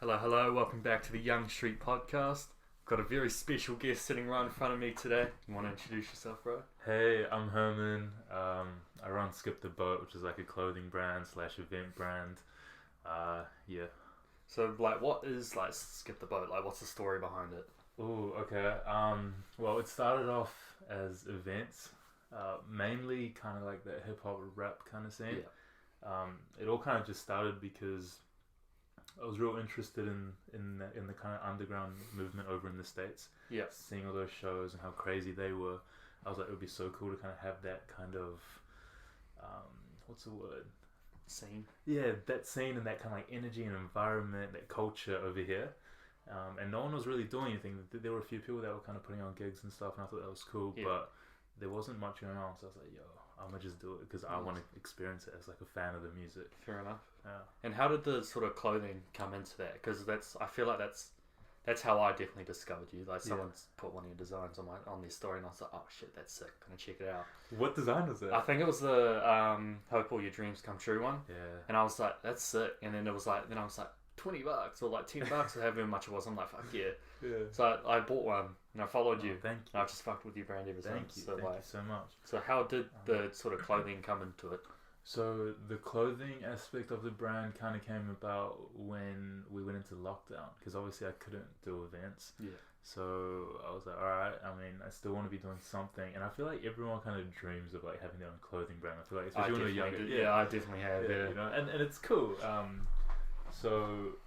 Hello, hello. Welcome back to the Young Street Podcast. Got a very special guest sitting right in front of me today. You want to introduce yourself, bro? Hey, I'm Herman. I run Skip the Boat, which is like a clothing brand / event brand. Yeah. So, what is Skip the Boat? What's the story behind it? Ooh, okay. Well, it started off as events, mainly kind of like that hip hop rap kind of scene. Yeah. It all kind of just started because I was real interested in the kind of underground movement over in the States. Yeah. Seeing all those shows and how crazy they were, I was like, it would be so cool to kind of have that kind of, what's the word? Scene. Yeah, that scene and that kind of like energy and environment, that culture over here. And no one was really doing anything. There were a few people that were kind of putting on gigs and stuff, and I thought that was cool, Yeah. but there wasn't much going on. So I was like, yo, I'm gonna just do it because I want to experience it as like a fan of the music. Fair enough. Yeah. And how did the sort of clothing come into that? Because I feel like that's how I definitely discovered you. Someone's put one of your designs on their story, and I was like, oh shit, that's sick. Gonna check it out. What design was it? I think it was the Hope All Your Dreams Come True one. Yeah. And I was like, that's sick. And then I was like $20 or $10 or however much it was. I'm like, fuck yeah. Yeah. So I bought one and I followed you. Thank you. And I've just fucked with your brand ever Thank since. you. Thank you so much. So how did the sort of clothing come into it? So the clothing aspect of the brand kind of came about when we went into lockdown because obviously I couldn't do events. Yeah. So I was like, all right. I mean, I still want to be doing something, and I feel like everyone kind of dreams of like having their own clothing brand. I feel like especially when you're younger. Yeah, I definitely have. Yeah. You know, and it's cool. So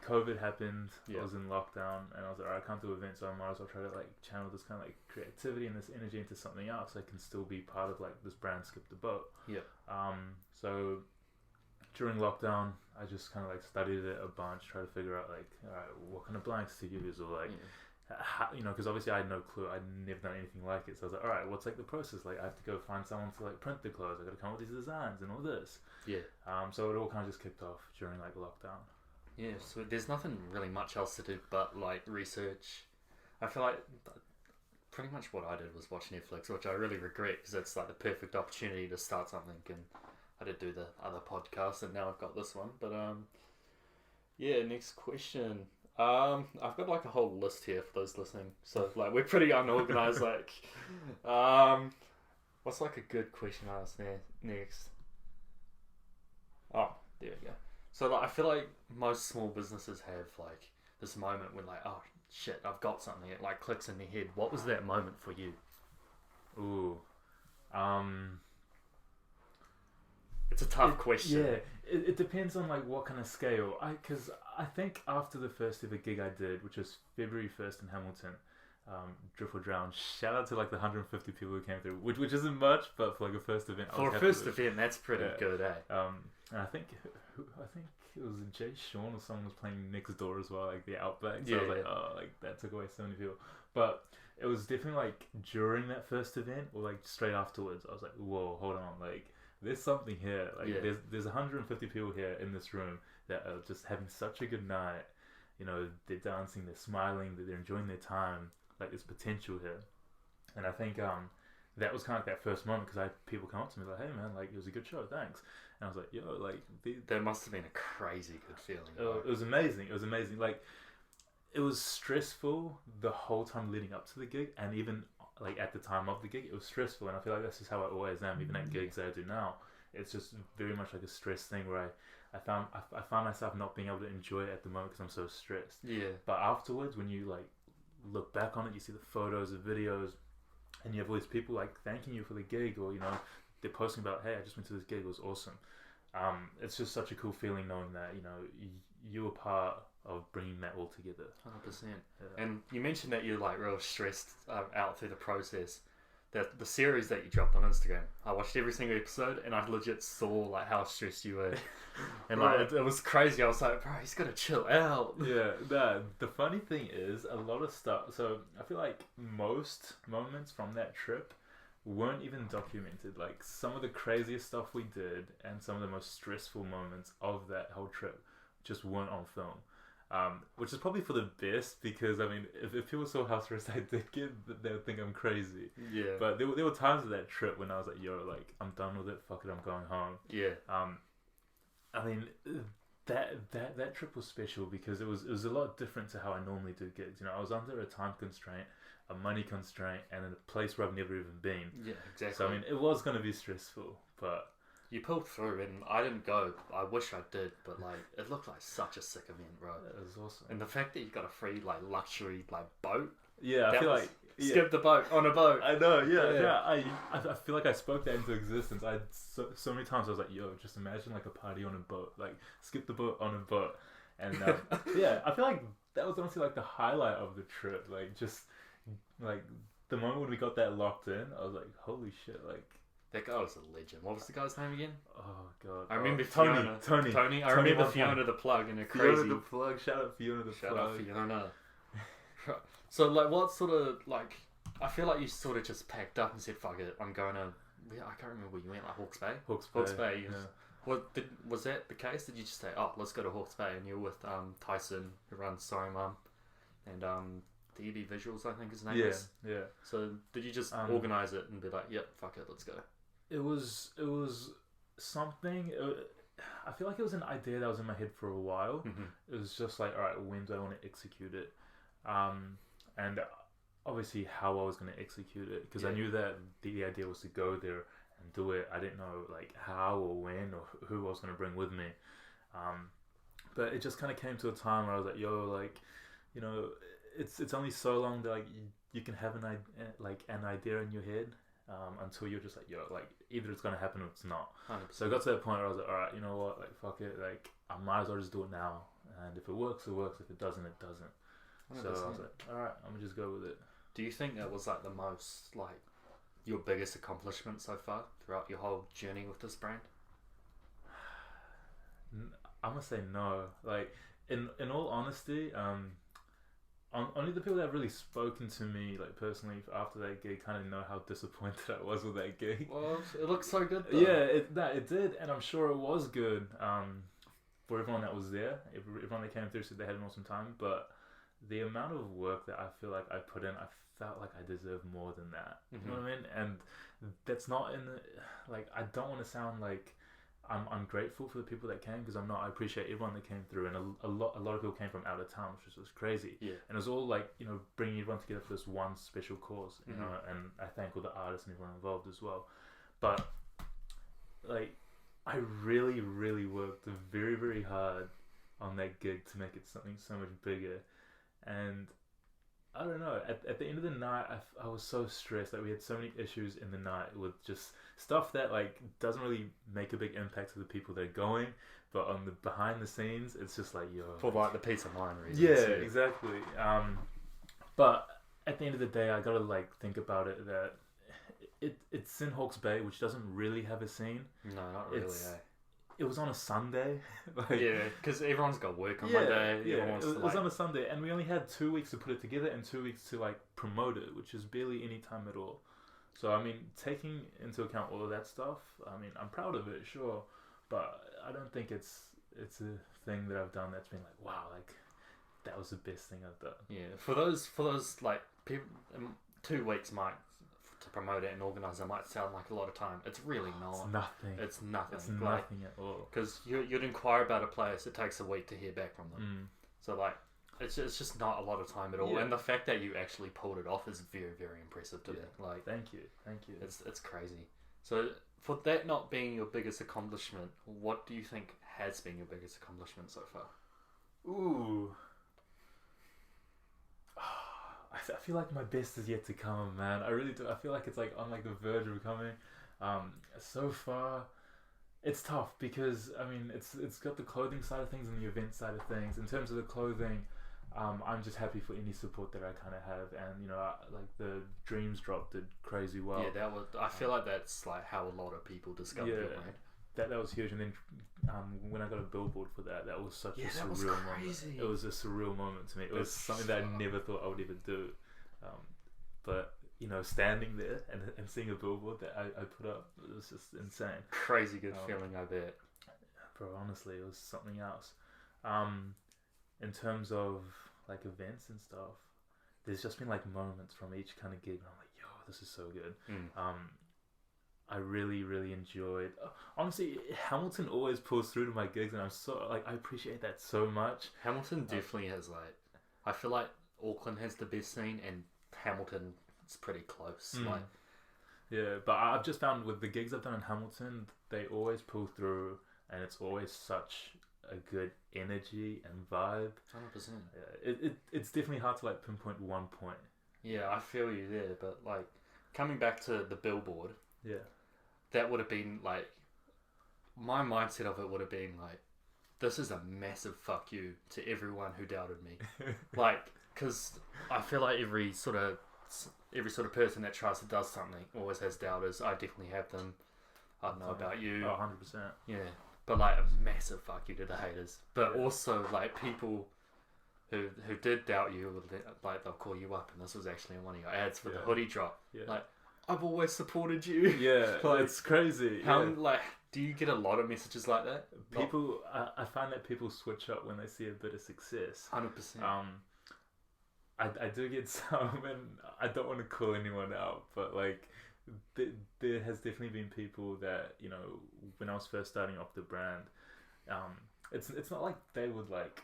COVID happened. Yeah. I was in lockdown, and I was like, all right, I can't do events, so I might as well try to like channel this kind of like creativity and this energy into something else. So I can still be part of like this brand, Skip the Boat. Yeah. So during lockdown, I just kind of like studied it a bunch, try to figure out like, all right, what kind of blanks to use, or like, how, you know, because obviously I had no clue. I'd never done anything like it. So I was like, all right, what's like the process? Like, I have to go find someone to like print the clothes. I got to come up with these designs and all this. Yeah. So it all kind of just kicked off during like lockdown. Yeah. So there's nothing really much else to do but like research. I feel like pretty much what I did was watch Netflix, which I really regret because it's like the perfect opportunity to start something. And I did do the other podcast, and now I've got this one. But yeah. Next question. I've got like a whole list here for those listening. So like we're pretty unorganized. What's like a good question to ask next? Oh, there we go. So like I feel like most small businesses have like this moment when like, oh shit, I've got something. It like clicks in their head. What was that moment for you? Ooh. It's a tough question. Yeah, it depends on like what kind of scale. Because I think after the first ever gig I did, which was February 1st in Hamilton, Drift or Drown. Shout out to like the 150 people who came through, which isn't much, but for like a first event, for a first event, that's pretty good, eh? And I think it was Jay Sean or someone was playing next door as well, like the Outback. So I was like, oh, like that took away so many people. But it was definitely like during that first event or like straight afterwards. I was like, whoa, hold on, like. There's something here. Like there's 150 people here in this room that are just having such a good night. You know, they're dancing, they're smiling, they're enjoying their time. Like there's potential here, and I think that was kind of like that first moment because I had people come up to me like, "Hey man, like it was a good show, thanks." And I was like, "Yo, like there must have been a crazy good feeling." It was amazing. It was amazing. Like it was stressful the whole time leading up to the gig, and even like at the time of the gig, it was stressful, and I feel like that's just how I always am. Even at gigs that I do now, it's just very much like a stress thing where I find myself not being able to enjoy it at the moment because I'm so stressed. Yeah. But afterwards, when you like look back on it, you see the photos, the videos, and you have all these people like thanking you for the gig, or you know, they're posting about, hey, I just went to this gig, it was awesome. It's just such a cool feeling knowing that you know you were part of bringing that all together. 100%. Yeah. And you mentioned that you're like real stressed out through the process. That the series that you dropped on Instagram, I watched every single episode and I legit saw like how stressed you were, and like it was crazy. I was like, bro, he's gotta chill out. Yeah. The funny thing is, a lot of stuff. So I feel like most moments from that trip weren't even documented. Like some of the craziest stuff we did and some of the most stressful moments of that whole trip just weren't on film. Which is probably for the best because I mean, if people saw how stressed I did get, they would think I'm crazy. Yeah. But there were times of that trip when I was like, "Yo, like I'm done with it. Fuck it, I'm going home." Yeah. I mean, that trip was special because it was a lot different to how I normally do gigs. You know, I was under a time constraint, a money constraint, and in a place where I've never even been. Yeah, exactly. So I mean, it was gonna be stressful, but you pulled through, and I didn't go. I wish I did, but like it looked like such a sick event, bro. it was awesome. And the fact that you got a free like luxury like boat. Yeah, I feel like skip the boat on a boat. I know, yeah. I feel like I spoke that into existence. I had so many times I was like, yo, just imagine like a party on a boat, like skip the boat on a boat, and yeah, I feel like that was honestly like the highlight of the trip. Like just like the moment when we got that locked in, I was like, holy shit, like. That guy was a legend. What was the guy's name again? Oh god, I remember Tony. I remember Fiona the Plug and her crazy. Fiona the Plug. Shout out Fiona the Plug. Shout out Fiona. So like, what sort of like? I feel like you sort of just packed up and said, "Fuck it, I'm going to." I can't remember where you went. Like Hawke's Bay. Hawke's Bay. Yeah. Was that the case? Did you just say, "Oh, let's go to Hawke's Bay," and you're with Tyson, who runs Sorry Mum, and DB Visuals, I think his name is. Yeah. So did you just organize it and be like, "Yep, fuck it, let's go"? It was something. I feel like it was an idea that was in my head for a while. Mm-hmm. It was just like, all right, when do I want to execute it? And obviously how I was going to execute it, because I knew that the idea was to go there and do it. I didn't know like how or when or who I was going to bring with me. But it just kind of came to a time where I was like, yo, like, you know, it's only so long that like you can have an idea in your head. Until you're just like, yo, like either it's gonna happen or it's not. 100%. So I got to that point where I was like, all right, you know what, like fuck it, like I might as well just do it now. And if it works, it works. If it doesn't, it doesn't. 100%. So I was like, all right, I'm gonna just go with it. Do you think that was like the most like your biggest accomplishment so far throughout your whole journey with this brand? I'm gonna say no. Like in all honesty, only the people that have really spoken to me, like personally, after that gig, kind of know how disappointed I was with that gig. Well, it looked so good, though. Yeah, it did, and I'm sure it was good. For everyone that was there, everyone that came through said they had an awesome time. But the amount of work that I feel like I put in, I felt like I deserved more than that. Mm-hmm. You know what I mean? And that's not in the, like, I don't want to sound like I'm ungrateful for the people that came, because I'm not. I appreciate everyone that came through, and a lot of people came from out of town, which was crazy. Yeah. And it was all like, you know, bringing everyone together for this one special cause, you know. And I thank all the artists and everyone involved as well. But like, I really, really worked very, very hard on that gig to make it something so much bigger. And I don't know, at the end of the night, I was so stressed. Like, we had so many issues in the night with just stuff that like doesn't really make a big impact to the people that are going, but on the behind the scenes, it's just like, yo, for like the peace of mind reasons. Yeah, exactly. But at the end of the day, I gotta like think about it that it's in Hawke's Bay, which doesn't really have a scene. No, not really. It was on a Sunday. Like, yeah, because everyone's got work on Monday. Yeah, it was on a Sunday, and we only had 2 weeks to put it together and 2 weeks to like promote it, which is barely any time at all. So I mean, taking into account all of that stuff, I mean, I'm proud of it, sure, but I don't think it's a thing that I've done that's been like, wow, like that was the best thing I've done. Yeah, for those like people, 2 weeks might. To promote it and organise it might sound like a lot of time. It's really not. It's nothing. It's nothing. It's nothing at all. Because you'd inquire about a place, it takes a week to hear back from them. So like, it's just not a lot of time at all. And the fact that you actually pulled it off is very, very impressive to me. Like, thank you. It's crazy. So for that not being your biggest accomplishment, what do you think has been your biggest accomplishment so far? Ooh. I feel like my best is yet to come, man. I really do. I feel like it's like on like the verge of coming. So far, it's tough because I mean it's got the clothing side of things and the event side of things. In terms of the clothing, I'm just happy for any support that I kind of have, and you know, like the Dreams Drop did crazy well. Yeah, that was. I feel like that's like how a lot of people discovered your brand. That was huge, and then when I got a billboard for that was such a surreal moment. It was a surreal moment to me. It was something that I never thought I would ever do. But you know, standing there and seeing a billboard that I put up, it was just insane. Crazy good feeling, I bet. Bro, honestly, it was something else. In terms of like events and stuff, there's just been like moments from each kind of gig, and I'm like, yo, this is so good. I really, really enjoyed. Honestly, Hamilton always pulls through to my gigs, and I'm so like I appreciate that so much. Hamilton definitely has like, I feel like Auckland has the best scene, and Hamilton is pretty close. Like, yeah, but I've just found with the gigs I've done in Hamilton, they always pull through, and it's always such a good energy and vibe. 100%. It's definitely hard to like pinpoint one point. Yeah, I feel you there, but like coming back to the billboard, Yeah. that would have been like, my mindset of it would have been like, this is a massive fuck you to everyone who doubted me. Like, because I feel like every sort of person that tries to do something always has doubters. I definitely have them. I don't know about you. Oh, 100%. Yeah, but like a massive fuck you to the haters. But also like people who did doubt you, like they'll call you up, and this was actually in one of your ads for the hoodie drop. Yeah. Like, I've always supported you. Yeah, like, it's crazy. How like, do you get a lot of messages like that? People, I find that people switch up when they see a bit of success. 100%. I do get some, and I don't want to call anyone out, but like there has definitely been people that, you know, when I was first starting off the brand, it's not like they would like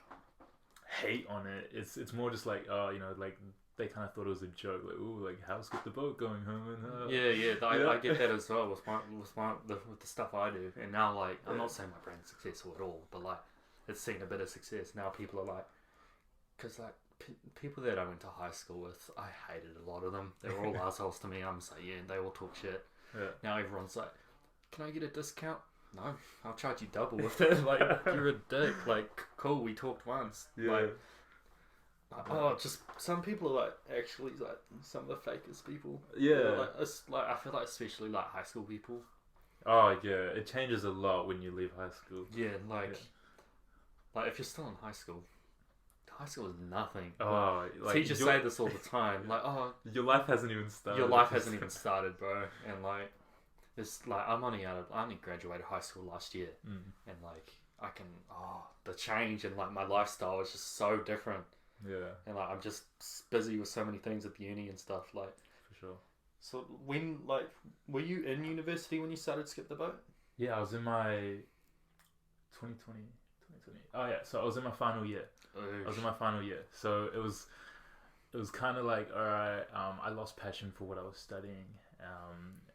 hate on it. It's more just like, you know, like they kind of thought it was a joke, like, ooh, like how's get the boat going, Herman? I get that as well with the stuff I do, and now like I'm not saying my brand's successful at all, but like it's seen a bit of success now. People are like, because like people that I went to high school with, I hated a lot of them. They were all assholes to me. I'm just like, yeah, they all talk shit. Yeah. Now everyone's like, can I get a discount? No, I'll charge you double with it. Like, you're a dick. Like, cool, we talked once. Yeah. Like, just some people are like actually like some of the fakest people. Yeah. Like I feel like especially like high school people. Oh yeah, it changes a lot when you leave high school. Yeah, like if you're still in high school is nothing. Oh, like teachers say this all the time. Like, oh, your life hasn't even started. Your life hasn't even started, bro. And like, it's like I only graduated high school last year, and like the change in like my lifestyle is just so different. Yeah. And like I'm just busy with so many things at the uni and stuff. Like, for sure. So when like were you in university when you started Skip the Boat? Yeah, I was in my 2020. Oh yeah, so I was in my final year. So it was kind of like, all right, I lost passion for what I was studying,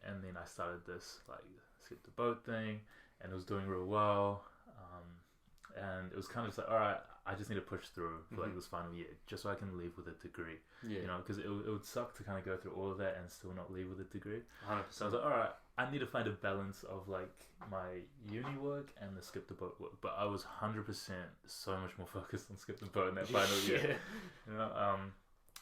and then I started this like Skip the Boat thing, and it was doing real well, and it was kind of just like, all right, I just need to push through for like this final year just so I can leave with a degree. Yeah. You know, because it would suck to kind of go through all of that and still not leave with a degree. 100%. So I was like, all right, I need to find a balance of like my uni work and the Skip the Boat work. But I was 100% so much more focused on Skip the Boat in that final year. You know,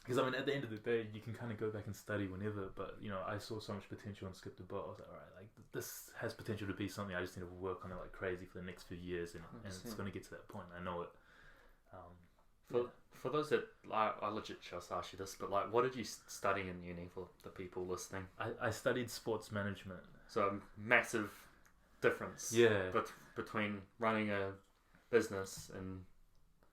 because I mean, at the end of the day, you can kind of go back and study whenever. But you know, I saw so much potential in Skip the Boat. I was like, all right, like this has potential to be something. I just need to work on it like crazy for the next few years, and it's going to get to that point. I know it. For those that I legit just asked you this, but like, what did you study in uni for the people listening? I studied sports management. So a massive difference. Yeah. Between running a business and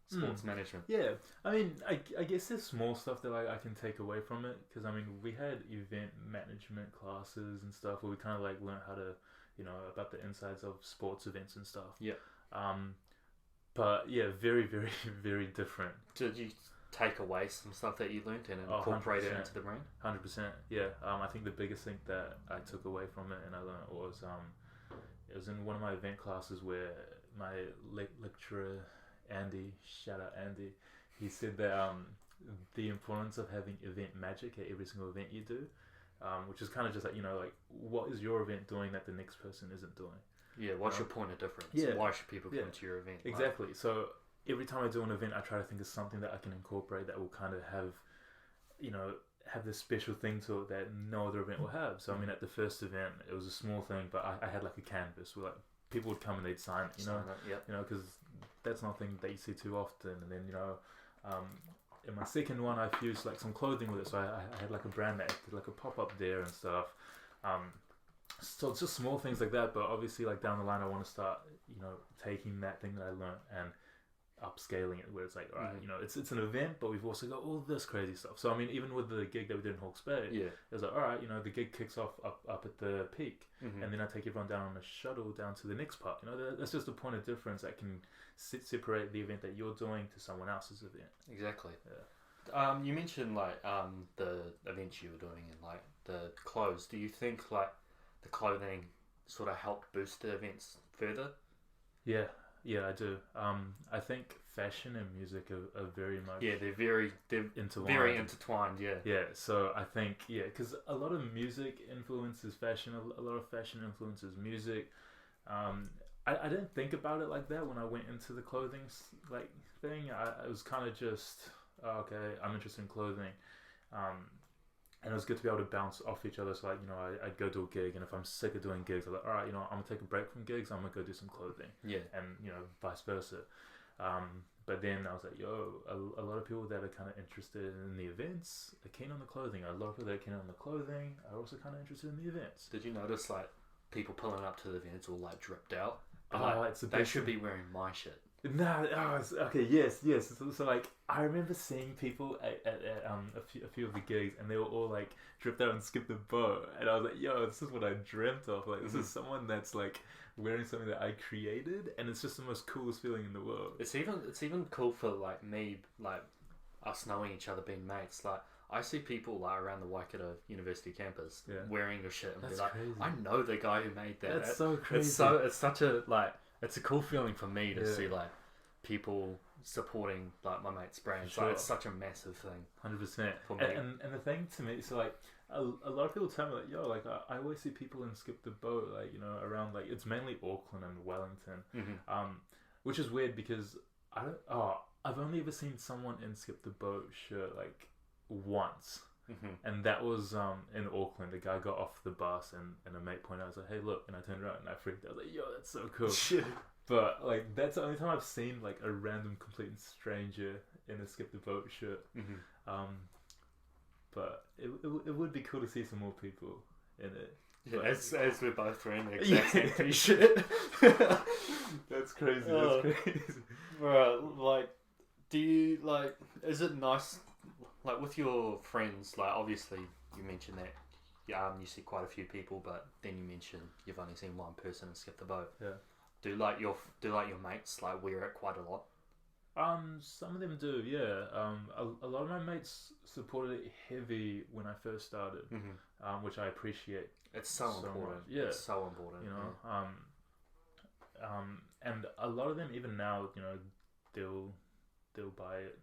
sports management. Yeah, I mean, I guess there's small stuff that like I can take away from it, because I mean we had event management classes and stuff where we kind of like learned how to, you know, about the insides of sports events and stuff. Yeah. But yeah, very, very, very different. Did you take away some stuff that you learned and incorporate it into the brand? 100%. Yeah. I think the biggest thing that I took away from it and I learned was it was in one of my event classes where my lecturer Andy, shout out Andy, he said that the importance of having event magic at every single event you do, which is kind of just like, you know, like what is your event doing that the next person isn't doing? Yeah, what's your point of difference? Yeah. Why should people come to your event? Exactly. So every time I do an event, I try to think of something that I can incorporate that will kind of have, you know, have this special thing to it that no other event will have. So I mean, at the first event, it was a small thing, but I had like a canvas where like people would come and they'd sign it, you know, you know, because that's nothing that you see too often. And then, you know, in my second one, I fused like some clothing with it. So I had like a brand that did like a pop up there and stuff. So it's just small things like that, but obviously like down the line I want to start, you know, taking that thing that I learned and upscaling it where it's like, all right, Mhm. you know, it's an event, but we've also got all this crazy stuff. So I mean, even with the gig that we did in Hawke's Bay, Yeah. it was like, all right, you know, the gig kicks off up at the peak, Mhm. and then I take everyone down on a shuttle down to the next part. You know, that's just a point of difference that can separate the event that you're doing to someone else's event. Exactly. Yeah. You mentioned like the events you were doing and like the clothes. Do you think like the clothing sort of helped boost the events further? Yeah, I do. I think fashion and music are very much They're intertwined. very intertwined. Yeah. Yeah, so I think, because a lot of music influences fashion, a lot of fashion influences music. I didn't think about it like that when I went into the clothing like thing. I was kind of just, okay, I'm interested in clothing. And it was good to be able to bounce off each other. So like, you know, I'd go do a gig, and if I'm sick of doing gigs, I'm like, all right, you know, I'm gonna take a break from gigs. I'm gonna go do some clothing, Yeah. and you know, vice versa. But then I was like, yo, a lot of people that are kind of interested in the events are keen on the clothing. A lot of people that are keen on the clothing are also kind of interested in the events. Did you notice like people pulling up to the events all like dripped out? Oh, Like, it's a they big should thing. be wearing my shit. No, okay, yes. So like, I remember seeing people at a few of the gigs, and they were all like dripped out and skipped the boat, and I was like, yo, this is what I dreamt of. Like, this is someone that's like wearing something that I created, and it's just the most coolest feeling in the world. It's even cool for like me, like us knowing each other, being mates. Like I see people like around the Waikato University campus wearing your shit, and That's be like, crazy. I know the guy who made that. That's so crazy. It's such a like. It's a cool feeling for me to see like people supporting like my mate's brands. Sure. Like it's such a massive thing. 100%. For me. And the thing to me, so like a lot of people tell me like, yo, like I always see people in Skip the Boat, like, you know, around like, it's mainly Auckland and Wellington, which is weird because I've only ever seen someone in Skip the Boat shirt like once. And that was in Auckland. A guy got off the bus, and a mate pointed out, I was like, hey, look, and I turned around and I freaked out. I was like, yo, that's so cool. Shit. But like, that's the only time I've seen like a random complete stranger in a Skip the Boat shirt. But it would be cool to see some more people in it. Yeah, But- as we're both wearing the exact same t-shirt. That's crazy. Oh. That's crazy. Right, like, do you like? Is it nice, like, with your friends? Like, obviously, you mentioned that, you see quite a few people, but then you mentioned you've only seen one person and Skip the Boat. Yeah. Do your mates like wear it quite a lot? Some of them do, yeah. A lot of my mates supported it heavy when I first started, which I appreciate. It's so important. much. Yeah. It's so important. You know, and a lot of them even now, you know, they'll buy it.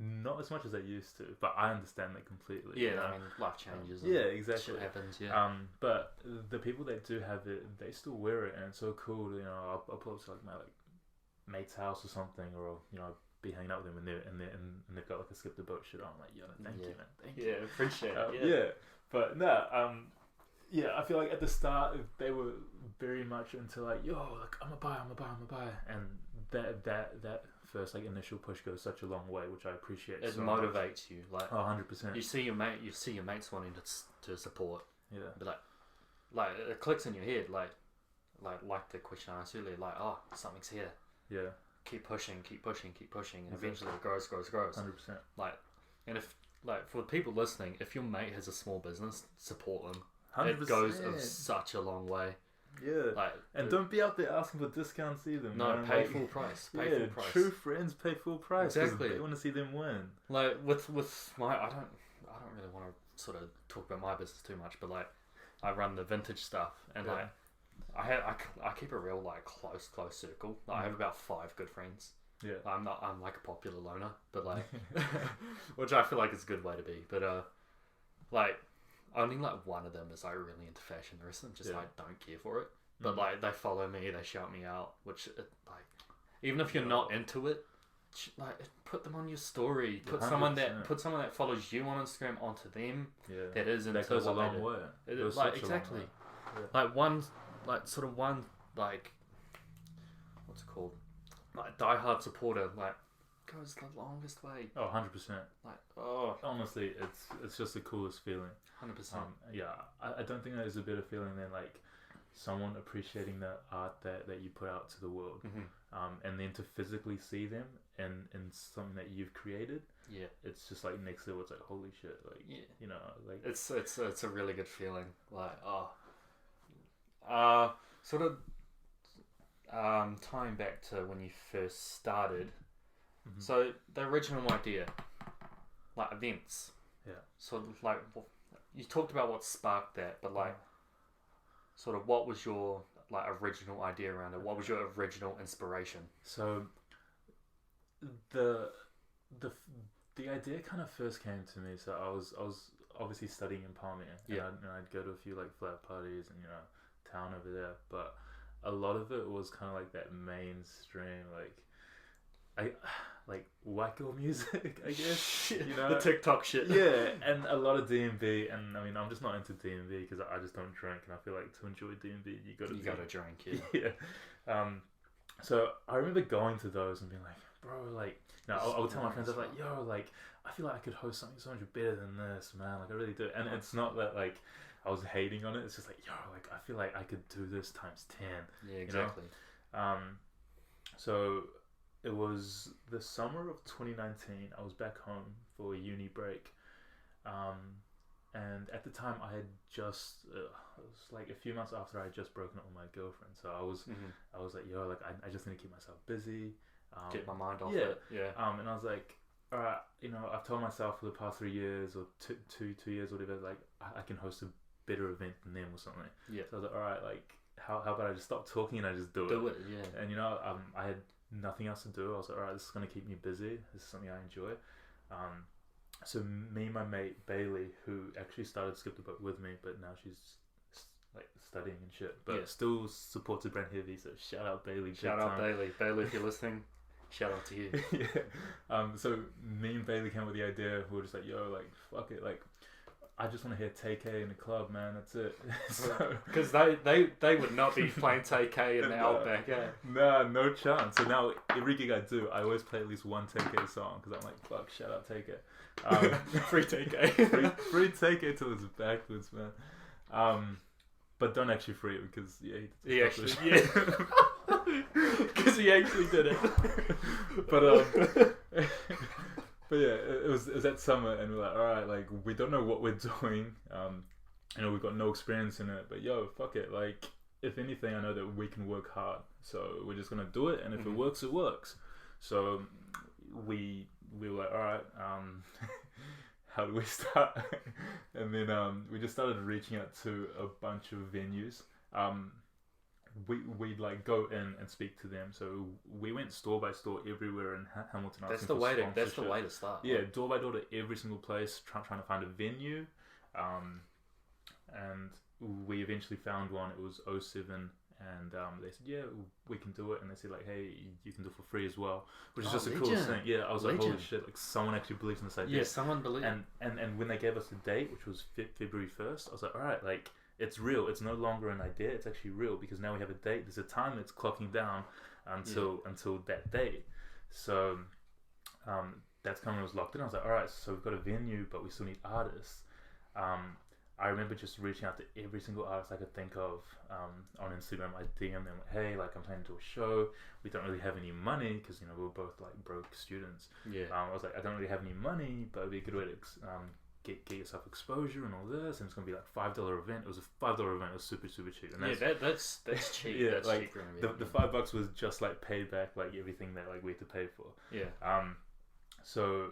Not as much as they used to, but I understand that completely. Yeah, you know? I mean, life changes. Yeah, exactly. Shit happens. Yeah. But the people that do have it, they still wear it, and it's so cool. You know, I'll pull up to like my mate's house or something, or you know, I'll be hanging out with them, and they've got like a Skip the Boat shirt on. I'm like, yo, thank you, man, thank you. Yeah, appreciate it. Yeah, but no, yeah, I feel like at the start they were very much into like, yo, like I'm gonna buy, and that first like initial push goes such a long way, which I appreciate. It so much. motivates you, like 100%. you see your mates wanting to support, Yeah, but like it clicks in your head, like the question I asked earlier, like, oh, something's here. yeah, Keep pushing, and Exactly. eventually it grows. 100%. Like, and if like for the people listening, if your mate has a small business, support them. 100%. It goes such a long way. Yeah, Like, and don't be out there asking for discounts either. no, man. pay Like, full price. Pay yeah, full price. true friends pay full price. 'Cause Exactly. They want to see them win. Like with my, I don't really want to sort of talk about my business too much, but like I run the vintage stuff, and Yeah. like I keep a real like close circle. Like, I have about 5 good friends. Yeah. I'm like a popular loner, but like, which I feel like is a good way to be. But like only like one of them is like really into fashion. The rest of them just like don't care for it. But like they follow me, they shout me out, which like even if you're not into it, like put them on your story. Put someone that follows you on Instagram onto them. Yeah, That is into that goes a what they long do. way. It Goes is like such a long exactly way. Yeah. like one what's it called, like diehard supporter, like goes the longest way. Oh, 100%. Like, oh, Honestly, it's just the coolest feeling. 100%. Yeah, I don't think there's a better feeling than like someone appreciating the art that you put out to the world, and then to physically see them in something that you've created, it's just like next level. It's like holy shit, like you know, like it's a really good feeling. Like sort of tying back to when you first started. So the original idea, like events, sort of like you talked about what sparked that, but like sort of what was your like original idea around it? What was your original inspiration? So the idea kind of first came to me. So I was obviously studying in Palmy, and I'd go to a few like flat parties and town over there, but a lot of it was kind of like that mainstream like white girl music, I guess. The TikTok shit. Yeah, and a lot of D&B, and I mean I'm just not into D&B because I just don't drink, and I feel like to enjoy D&B you gotta drink. Yeah. So I remember going to those and being like, bro, like, I would tell my friends, I was like, yo, like, I feel like I could host something so much better than this, man. Like, I really do. And it's not that, like, I was hating on it. It's just like, yo, like, I feel like I could do this times 10. Yeah, exactly. So it was the summer of 2019. I was back home for a uni break. And at the time, I had just, it was like a few months after I had just broken up with my girlfriend. So I was like, yo, like, I just need to keep myself busy. Get my mind off it. Yeah. And I was like, all right, I've told myself for the past 3 years or two years or whatever, like, I can host a better event than them or something. Yeah. So I was like, all right, like, how about I just stop talking and I just do it? Do it, yeah. And, I had nothing else to do. I was like, all right, this is going to keep me busy. This is something I enjoy. So me and my mate Bailey, who actually started Skip the Book with me, but now she's like studying and shit, but still supported Brand Heavy. So shout out Bailey. Shout out Bailey. Bailey, if you're listening, shout out to you. Yeah. So me and Bailey came up with the idea. We were just like, yo, like, fuck it, like, I just want to hear Tay-K in the club, man. That's it. Because they would not be playing Tay-K in the Outback, Nah, no chance. So now every gig I do, I always play at least one Tay-K song because I'm like, fuck, shout out Tay-K. Free Tay-K. free Tay-K till it's backwards, man. But don't actually free it because he actually because he actually did it. But yeah, it was that summer, and we're like, all right, like, we don't know what we're doing. We've got no experience in it, but yo, fuck it. Like, if anything, I know that we can work hard, so we're just gonna do it, and if it works, it works. So we were like, all right, how do we start? And then we just started reaching out to a bunch of venues. We'd like go in and speak to them. So we went store by store everywhere in Hamilton. That's the way to start. Yeah, door by door to every single place, trying to find a venue. And we eventually found one. It was 07, and they said, yeah, we can do it. And they said, like, hey, you can do it for free as well, which is just the coolest thing. Yeah, I was like, holy shit, like, someone actually believes in this idea. Yeah, someone believes. And when they gave us the date, which was February 1st, I was like, all right, like, it's real. It's no longer an idea. It's actually real because now we have a date. There's a time that's clocking down until that date. So that's kind of when it was locked in. I was like, all right, so we've got a venue, but we still need artists. I remember just reaching out to every single artist I could think of on Instagram. I DM them, like, hey, like, I'm planning to do a show. We don't really have any money because, we were both like broke students. Yeah. I was like, I don't really have any money, but it'd be a good way to get yourself exposure and all this, and it's gonna be like $5 event. It was a $5 event. It was super cheap. And that's cheap. Yeah, that's like cheap. The $5 was just like paid back like everything that like we had to pay for. Yeah. So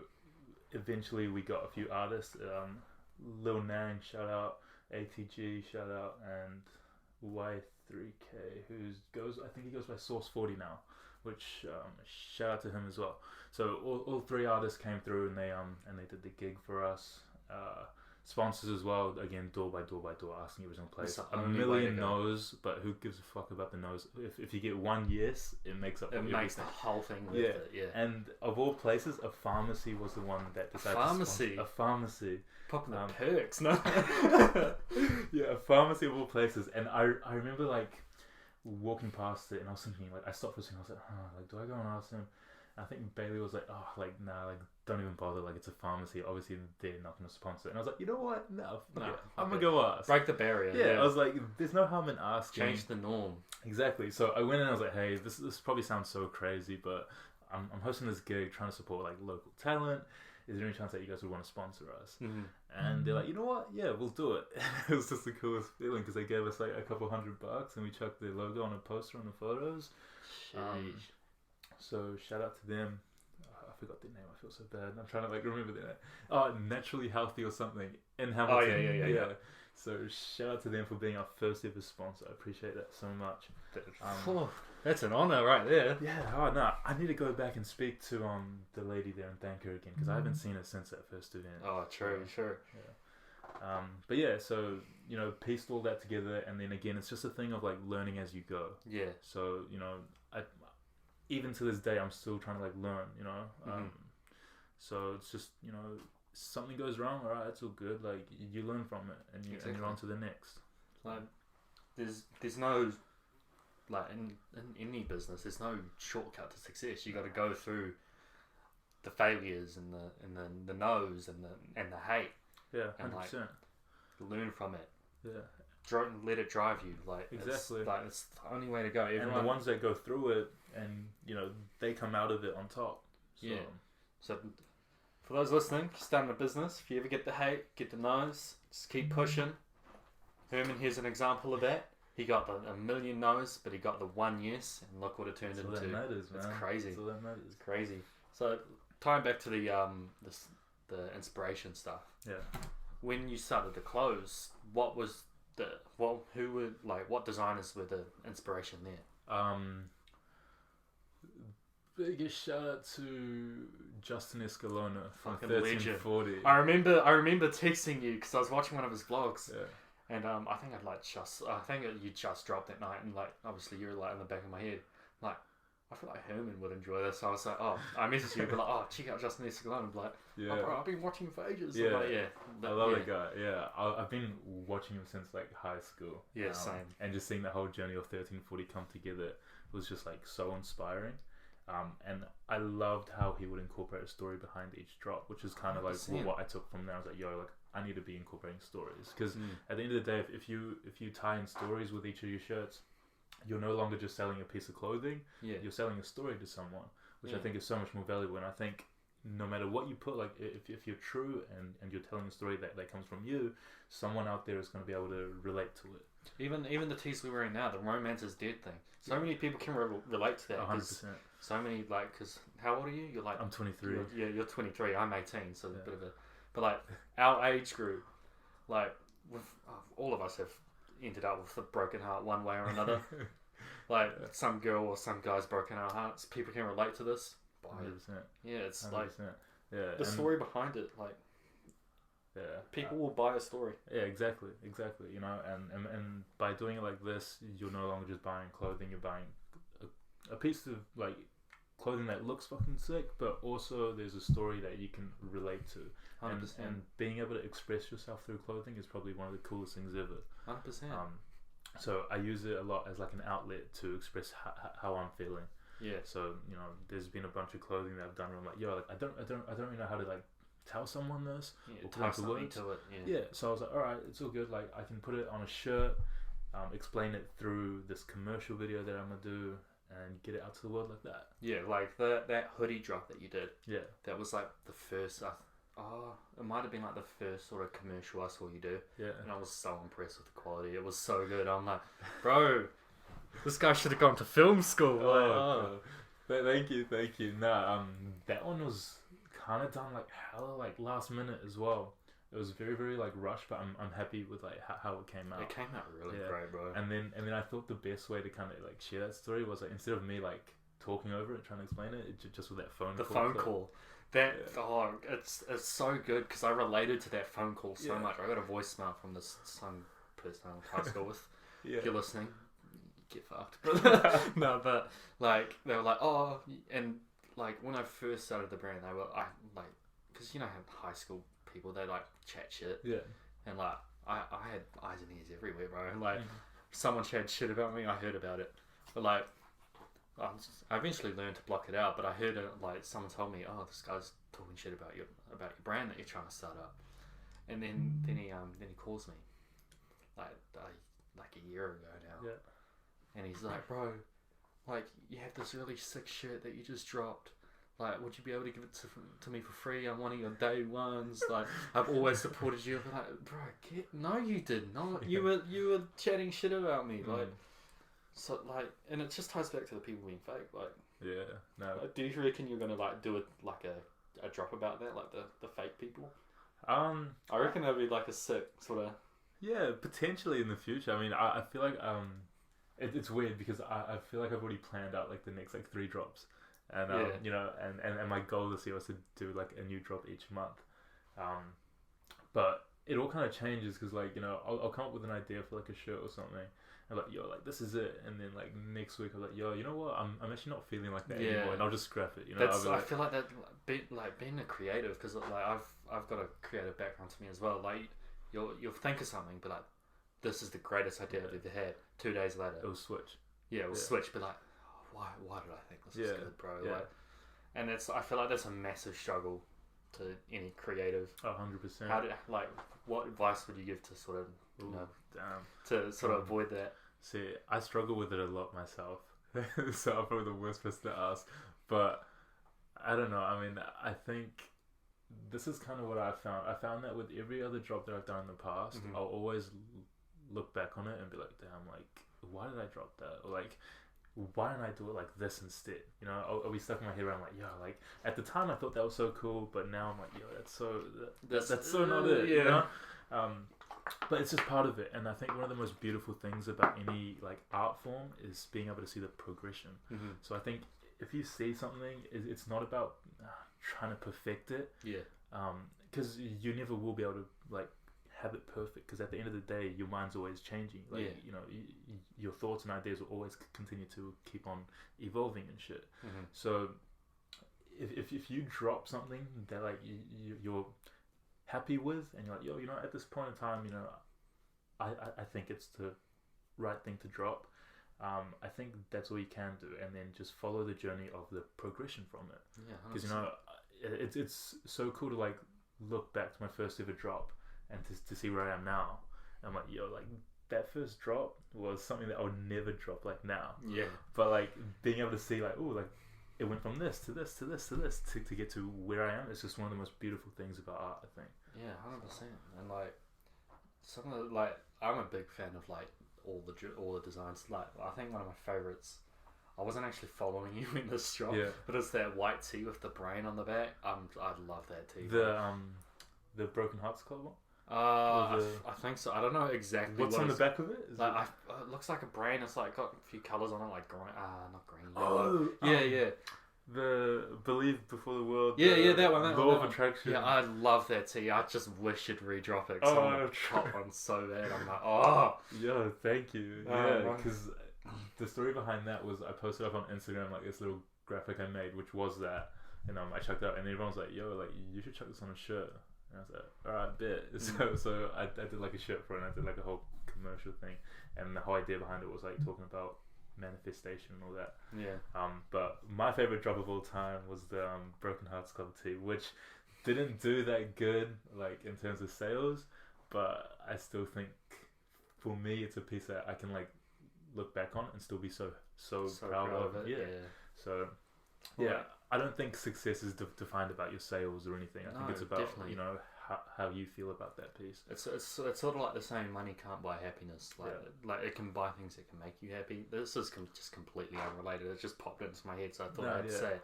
eventually we got a few artists. Lil Nang, shout out. ATG, shout out, and Y3K, I think he goes by Source 40 now, which shout out to him as well. So all three artists came through and they did the gig for us. Sponsors as well, again, door by door asking every single place. A million no's, but who gives a fuck about the no's? If you get one yes, it makes up. It makes the whole thing worth it. Yeah. And of all places, a pharmacy was the one that decided to sponsor. A pharmacy. Popping the perks, no? Yeah, a pharmacy of all places. And I remember like walking past it, and I was thinking, like, I stopped for a second. I was like, do I go and ask him? I think Bailey was like, oh, like, nah, like, don't even bother. Like, it's a pharmacy. Obviously, they're not going to sponsor it. And I was like, you know what? No, I'm going to go ask. Break the barrier. Yeah, I was like, there's no harm in asking. Change the norm. Exactly. So I went in and I was like, hey, this probably sounds so crazy, but I'm hosting this gig trying to support, like, local talent. Is there any chance that you guys would want to sponsor us? Mm-hmm. And they're like, you know what? Yeah, we'll do it. It was just the coolest feeling because they gave us like a couple $100 and we chucked their logo on a poster on the photos. So shout out to them. I forgot their name. I feel so bad. I'm trying to like remember their name. Oh, Naturally Healthy or something in Hamilton. Oh yeah. So shout out to them for being our first ever sponsor. I appreciate that so much. That's an honor right there. Yeah. Oh no, I need to go back and speak to the lady there and thank her again because I haven't seen her since that first event. Oh, true, sure. Yeah. But yeah, so you know, pieced all that together, and then again, it's just a thing of like learning as you go. Yeah. So you know, even to this day, I'm still trying to like learn. You know, so it's just you know, something goes wrong, alright, it's all good. Like you learn from it, and you're on to the next. Like, there's no like in any business, there's no shortcut to success. You got to go through the failures and the no's and the hate. Yeah, 100%. And like learn from it. Yeah. Let it drive you. Like exactly. It's the only way to go. Everyone, and the ones that go through it, and you know, they come out of it on top. So. Yeah. So for those listening, starting a business, if you ever get the hate, get the no's, just keep pushing. Herman here's an example of that. He got a million no's, but he got the one yes, and look what it turned into. That matters, man. It's crazy. That's all that matters. It's crazy. So tying back to the inspiration stuff. Yeah. When you started the clothes, what designers were the inspiration there? Biggest shout out to Justin Escalona from Fucking 1340. legend. I remember texting you because I was watching one of his vlogs. Yeah. And I think you just dropped that night, and like obviously you were like in the back of my head, like I feel like Herman would enjoy this. So I was like, oh, I messaged you, but like, oh, check out Justin Escalona. I'm like, yeah, oh, bro, I've been watching him for ages. Yeah, like, I love that guy. Yeah, I've been watching him since like high school. Yeah, same. And just seeing the whole journey of 1340 come together was just like so inspiring. And I loved how he would incorporate a story behind each drop, which is kind of like what I took from there. I was like, yo, like I need to be incorporating stories because at the end of the day, if you tie in stories with each of your shirts, you're no longer just selling a piece of clothing. Yeah. You're selling a story to someone, which I think is so much more valuable. And I think no matter what you put, like if you're true and you're telling a story that comes from you, someone out there is going to be able to relate to it. Even the tees we're wearing now, the romance is dead thing. So many people can relate to that. 100%. So many, like, because how old are you? You're like, I'm 23. You're 23. I'm 18. So a bit of a, but like our age group, like all of us have ended up with a broken heart one way or another. Like some girl or some guy's broken our hearts. People can relate to this. 100%. Yeah, it's 100%. like the story behind it. Like people will buy a story. Yeah, exactly. You know, and by doing it like this, you're no longer just buying clothing. You're buying a piece of like clothing that looks fucking sick, but also there's a story that you can relate to. 100%. And being able to express yourself through clothing is probably one of the coolest things ever. 100%. So I use it a lot as like an outlet to express how I'm feeling. Yeah. So you know, there's been a bunch of clothing that I've done where I'm like, yo, like I don't really know how to like tell someone this or put into words. To it. Yeah. So I was like, all right, it's all good. Like I can put it on a shirt, explain it through this commercial video that I'm gonna do, and get it out to the world like that. Yeah, like that hoodie drop that you did. Yeah. That was like the first. It might have been like the first sort of commercial I saw you do. Yeah. And I was so impressed with the quality. It was so good. I'm like, bro, this guy should have gone to film school. Thank you. Nah, that one was kind of done like hella like last minute as well. It was very, very like rushed, but I'm happy with like how it came out. It came out really great, bro. And then I thought the best way to kind of like share that story was like instead of me like talking over it, trying to explain it, just with that phone call. The phone call. It's so good because I related to that phone call so much. I got a voicemail from some person I went to high school with. If you're listening, get fucked. No, but like they were like, oh, and like when I first started the brand, they were because you know how high school people, they like chat shit. Yeah. And like I had eyes and ears everywhere, bro. Like someone chatted shit about me, I heard about it. But like I eventually learned to block it out, but I heard it like someone told me, "Oh, this guy's talking shit about your brand that you're trying to start up," and then he calls me like a year ago now, and he's like, "Bro, like you have this really sick shirt that you just dropped. Like, would you be able to give it to me for free? I'm one of your day ones. Like, I've always supported you." I'm like, "Bro, no, you did not. You were chatting shit about me, like." So like, and it just ties back to the people being fake. Like, no. Like, do you reckon you're gonna like do a drop about that, like the fake people? I reckon that'd be like a sick sort of. Yeah, potentially in the future. I mean, I feel like it's weird because I feel like I've already planned out like the next like 3 drops, and you know, and my goal this year was to do like a new drop each month, but it all kind of changes because like, you know, I'll come up with an idea for like a shirt or something. I'm like, yo, like this is it, and then like next week I'm like, yo, you know what? I'm actually not feeling like that anymore, and I'll just scrap it. You know, I feel like that being a creative, because like I've got a creative background to me as well. Like you'll think of something, but like this is the greatest idea I've ever had. 2 days later, it will switch. Yeah, it will switch. But like, why did I think this was good, bro? Yeah. Like, and I feel like that's a massive struggle to any creative. 100%. What advice would you give to sort of to sort of avoid that? See, I struggle with it a lot myself, so I'm probably the worst person to ask. But I don't know. I mean, I think this is kind of what I found. I found that with every other drop that I've done in the past, I'll always look back on it and be like, damn, like, why did I drop that? Or like, why didn't I do it like this instead? You know, I'll be stuck in my head around like, yo, like at the time I thought that was so cool, but now I'm like, yo, that's so not it. You know? But it's just part of it, and I think one of the most beautiful things about any like art form is being able to see the progression. So I think if you see something, it's not about trying to perfect it. Because you never will be able to like have it perfect. Because at the end of the day, your mind's always changing. Like you know, your thoughts and ideas will always continue to keep on evolving and shit. So if you drop something that like you're happy with, and you're like, yo, you know, at this point in time, you know, I think it's the right thing to drop. I think that's all you can do, and then just follow the journey of the progression from it. Because you know, it's so cool to like look back to my first ever drop and to see where I am now. I'm like, yo, like that first drop was something that I would never drop like now. But like being able to see like, oh, like it went from this to this to this to this to get to where I am. It's just one of the most beautiful things about art, I think. 100%. And like some of the, like, I'm a big fan of like all the designs. Like I think one of my favorites, I wasn't actually following you in this drop, but it's that white tee with the brain on the back. I love that tee. The Broken Hearts Club one. I think so. I don't know exactly what's on the back of it. Like it looks like a brain. It's like got a few colours on it, like green. Not green. Yellow. Yeah. The Believe Before the World. That one. Law of Attraction. Yeah, I love that tee. I just wish you'd redrop it. Cause top one so bad. I'm like, oh. Yeah, thank you. Yeah, because the story behind that was I posted up on Instagram like this little graphic I made, which was that, and I chucked it out, and everyone was like, yo, like you should chuck this on a shirt. And I was like, alright, bet. So I did like a shirt for it, and I did like a whole commercial thing, and the whole idea behind it was like talking about manifestation and all that. But my favorite drop of all time was the Broken Hearts Club tee, which didn't do that good like in terms of sales, but I still think for me it's a piece that I can like look back on and still be so proud of it. So I don't think success is defined about your sales or anything. I think it's about definitely. You know, how you feel about that piece. It's sort of like the saying, money can't buy happiness. Like it can buy things that can make you happy. This is just completely unrelated. It just popped into my head, so I thought I'd say it.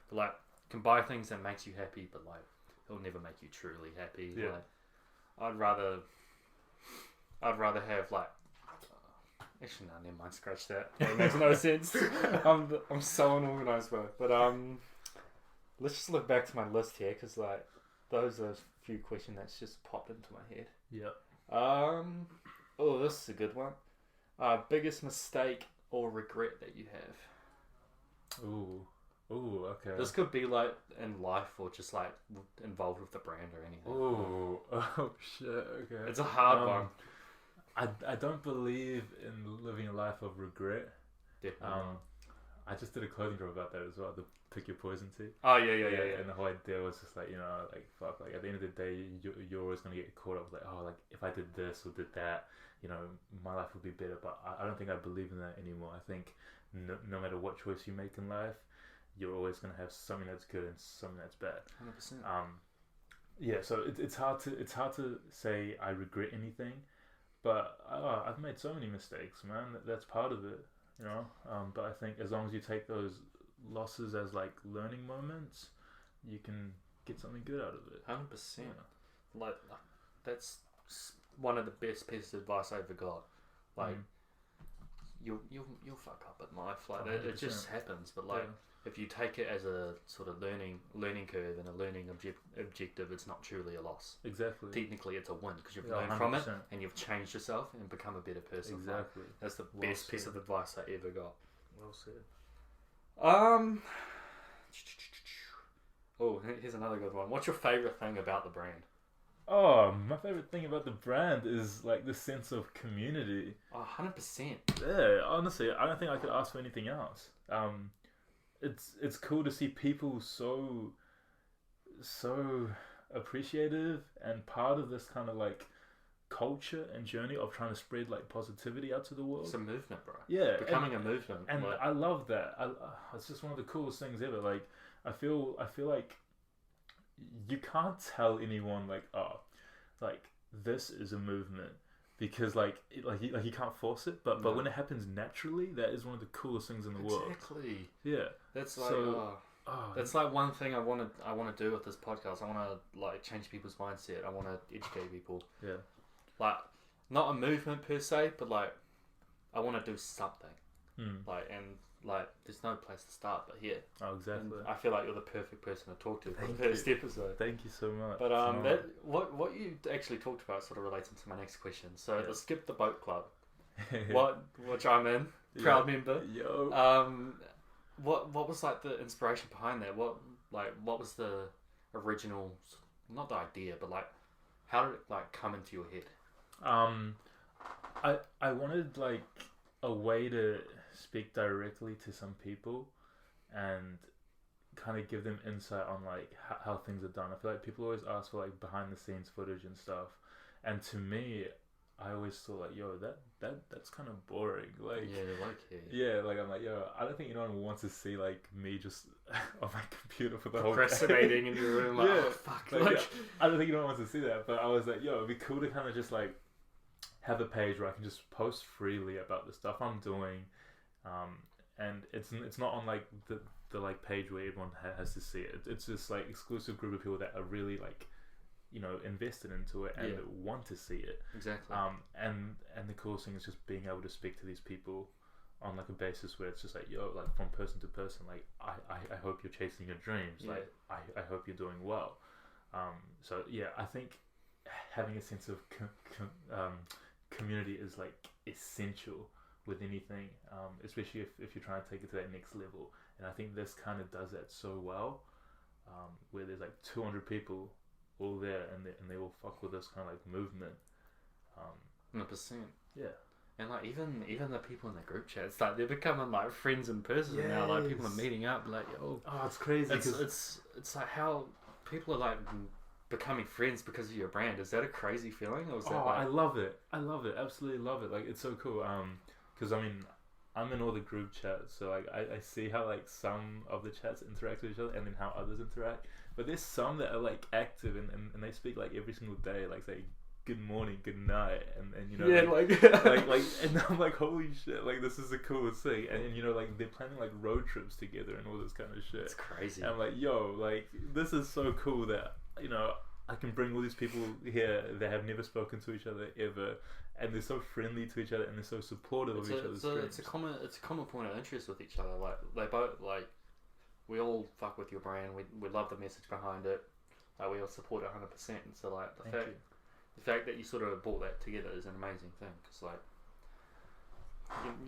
But like, can buy things that makes you happy, but like it'll never make you truly happy. Like, I'd rather have like. Actually, no, never mind. Scratch that. It makes no sense. I'm so unorganized, bro. But let's just look back to my list here, because like those are a few questions that's just popped into my head. Oh, this is a good one. Biggest mistake or regret that you have? Ooh, okay. This could be like in life or just like involved with the brand or anything. Oh shit. Okay. It's a hard one. I don't believe in living a life of regret. Definitely. I just did a clothing drop about that as well. The pick your poison tea. Oh yeah. And the whole idea was just like, you know, like fuck, like at the end of the day, you're always gonna get caught up with like, oh, like if I did this or did that, you know, my life would be better. But I don't think I believe in that anymore. I think no matter what choice you make in life, you're always gonna have something that's good and something that's bad. 100%. Yeah. So it's hard to say I regret anything, but I've made so many mistakes, man. That's part of it, you know. But I think as long as you take those losses as like learning moments, you can get something good out of it. 100%. Like that's one of the best pieces of advice I ever got. Like you'll fuck up in life. Like it just happens. But like if you take it as a sort of learning curve and a learning objective, it's not truly a loss. Exactly. Technically, it's a win because you've learned from it and you've changed yourself and become a better person. Exactly. Like, that's the best piece of advice I ever got. Well said. Oh, here's another good one. What's your favorite thing about the brand? Oh, my favorite thing about the brand is like the sense of community. Oh, 100%. Yeah, honestly, I don't think I could ask for anything else. It's cool to see people so appreciative and part of this kind of like culture and journey of trying to spread like positivity out to the world. It's a movement, bro. Yeah, becoming a movement, and like, I love that. It's just one of the coolest things ever. Like I feel like you can't tell anyone like, oh, like this is a movement, because like you can't force it. But when it happens naturally, that is one of the coolest things in the world. Exactly. Yeah. That's like that's like one thing I want to do with this podcast. I want to like change people's mindset. I want to educate people. Yeah. Like not a movement per se, but like I want to do something. Like and like there's no place to start but here. Oh, exactly. And I feel like you're the perfect person to talk to for the first episode. Thank you so much. But what you actually talked about sort of relates into my next question. So the Skip the Boat Club, which I'm in, proud member. Yo. What was like the inspiration behind that? What was the original, not the idea, but like how did it like come into your head? I wanted like a way to speak directly to some people and kind of give them insight on like how things are done. I feel like people always ask for like behind the scenes footage and stuff, and to me, I always thought like, yo, that's kind of boring. Like like I'm like, yo, I don't think anyone wants to see like me just on my computer for the whole day. Procrastinating in your room. Like, oh, fuck. Like, I don't think anyone wants to see that. But I was like, yo, it'd be cool to kind of just like have a page where I can just post freely about the stuff I'm doing. And it's not on like the like page where everyone has to see it. It's just like exclusive group of people that are really like, you know, invested into it and want to see it. Exactly. And the coolest thing is just being able to speak to these people on like a basis where it's just like, yo, like from person to person, like I hope you're chasing your dreams. Like I hope you're doing well. So yeah, I think having a sense of community is like essential with anything, especially if you're trying to take it to that next level. And I think this kind of does that so well, where there's like 200 people all there and they all fuck with this kind of like movement. 100%. Yeah. And like even the people in the group chat, it's like they're becoming like friends in person now. Like people are meeting up, like, yo. Oh, it's crazy. It's like how people are like becoming friends because of your brand. Is that a crazy feeling? Or is that like... I love it. Absolutely love it. Like it's so cool. Because I mean, I'm in all the group chats, so like I see how like some of the chats interact with each other, and then how others interact. But there's some that are like active and they speak like every single day, like say good morning, good night, and you know, like and I'm like, holy shit, like this is the coolest thing. And you know, like they're planning like road trips together and all this kind of shit. It's crazy. And I'm like, yo, like this is so cool that, you know, I can bring all these people here that have never spoken to each other ever, and they're so friendly to each other and they're so supportive of each other's dreams. It's a common point of interest with each other. Like they both like, we all fuck with your brand. We love the message behind it. Like we all support it 100%. And so like the fact that you sort of brought that together is an amazing thing. Because like,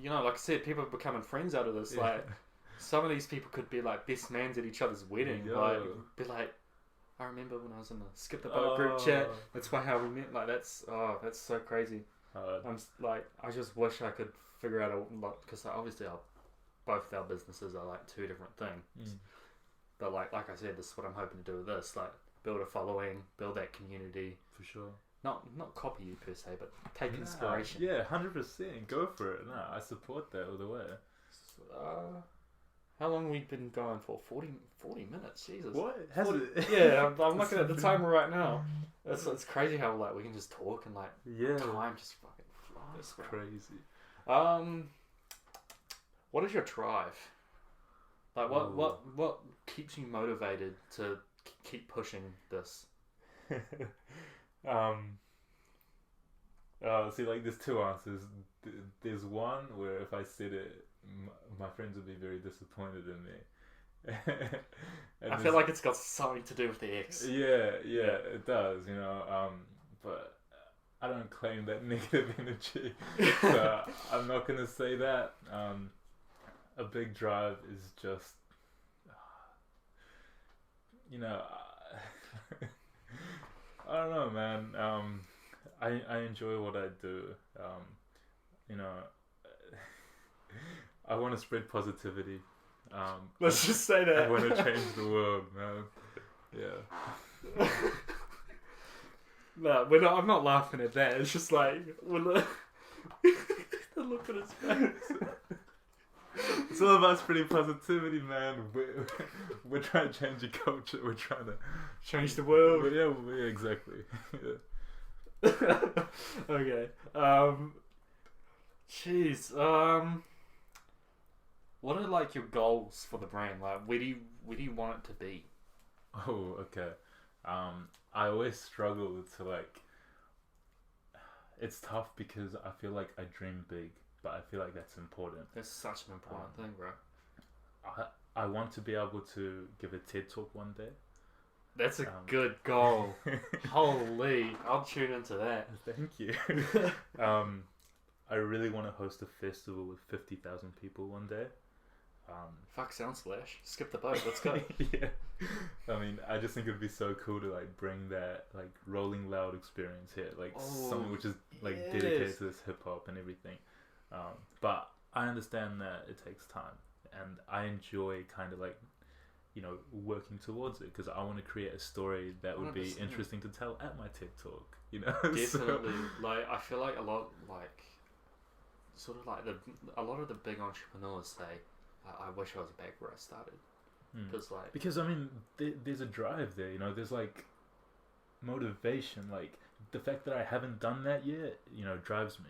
you know, like I said, people are becoming friends out of this. Yeah. Like some of these people could be like best mans at each other's wedding. Yeah. Like be like, I remember when I was in the Skip the Boat group chat. That's why how we met. Like that's so crazy. I'm like, I just wish I could figure out a lot, because like, obviously both our businesses are like two different things. But like I said, this is what I'm hoping to do with this. Like build a following, build that community. For sure. Not copy you per se, but take inspiration. Yeah, 100%. Go for it. No, I support that all the way. How long have we been going for? 40 minutes. Jesus. What? Has 40, it? Yeah, I'm looking at the timer right now. It's crazy how like we can just talk and like time just fucking flies. That's crazy. What is your drive? Like what keeps you motivated to keep pushing this? See, like there's two answers. There's one where if I said it, my friends would be very disappointed in me. I feel like it's got something to do with the X. Yeah, it does, you know. But I don't claim that negative energy, so I'm not gonna say that. A big drive is just, you know, I don't know, man. I enjoy what I do. You know, I want to spread positivity. Let's just say that. I want to change the world, man. Yeah. No, we're not. I'm not laughing at that. It's just like the look at his face. It's all about spreading positivity, man. We're trying to change the culture. We're trying to change the world. But yeah, exactly. Yeah. Okay. Jeez. What are like your goals for the brand? Like, where do you want it to be? Oh, okay. I always struggle to like. It's tough because I feel like I dream big, but I feel like that's important. That's such an important thing, bro. I want to be able to give a TED talk one day. That's a good goal. Holy, I'll tune into that. Thank you. I really want to host a festival with 50,000 people one day. Fuck, sounds flash. Skip the boat. Let's go. Yeah. I mean, I just think it'd be so cool to like bring that like Rolling Loud experience here, like something which is like dedicated to this hip hop and everything. But I understand that it takes time, and I enjoy kind of like, you know, working towards it because I want to create a story that would 100%. Be interesting to tell at my TED talk. You know, definitely. Like I feel like a lot, like sort of like a lot of the big entrepreneurs say, I wish I was back where I started. Because I mean, there's a drive there. You know, there's like motivation. Like the fact that I haven't done that yet, you know, drives me.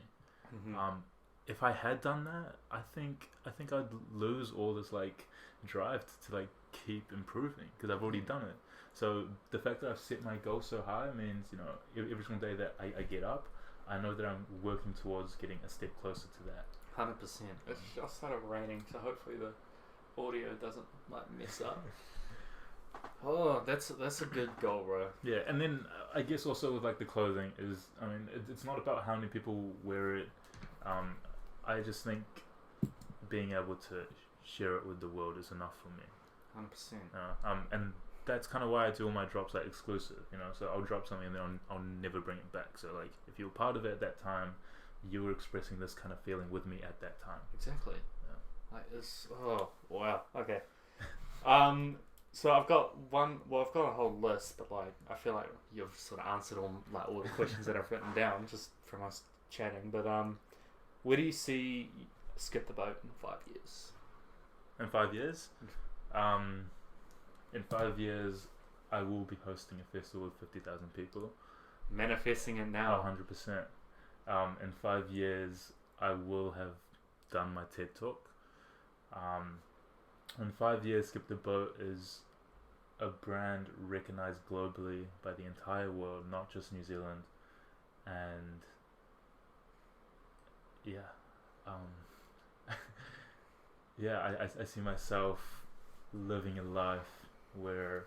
Mm-hmm. If I had done that, I think I'd lose all this like drive to like keep improving because I've already done it. So the fact that I've set my goal so high means, you know, every single day that I get up, I know that I'm working towards getting a step closer to that. 100%. It's just started raining, so hopefully the audio doesn't like mess up. Oh, that's a good goal, bro. Yeah, and then I guess also with like the clothing is, I mean, it's not about how many people wear it. I just think being able to share it with the world is enough for me. 100%. And that's kind of why I do all my drops like exclusive, you know. So I'll drop something and then I'll never bring it back. So like, if you were part of it at that time, you were expressing this kind of feeling with me at that time. Exactly. Yeah. Like this. Oh wow. Okay. So I've got I've got a whole list, but like I feel like you've sort of answered all the questions that I've written down just from us chatting. But where do you see Skip the Boat in 5 years? In 5 years? In 5 years, I will be hosting a festival with 50,000 people. Manifesting it now. 100%. In 5 years, I will have done my TED Talk. In 5 years, Skip the Boat is a brand recognized globally by the entire world, not just New Zealand. And yeah, yeah, I see myself living a life where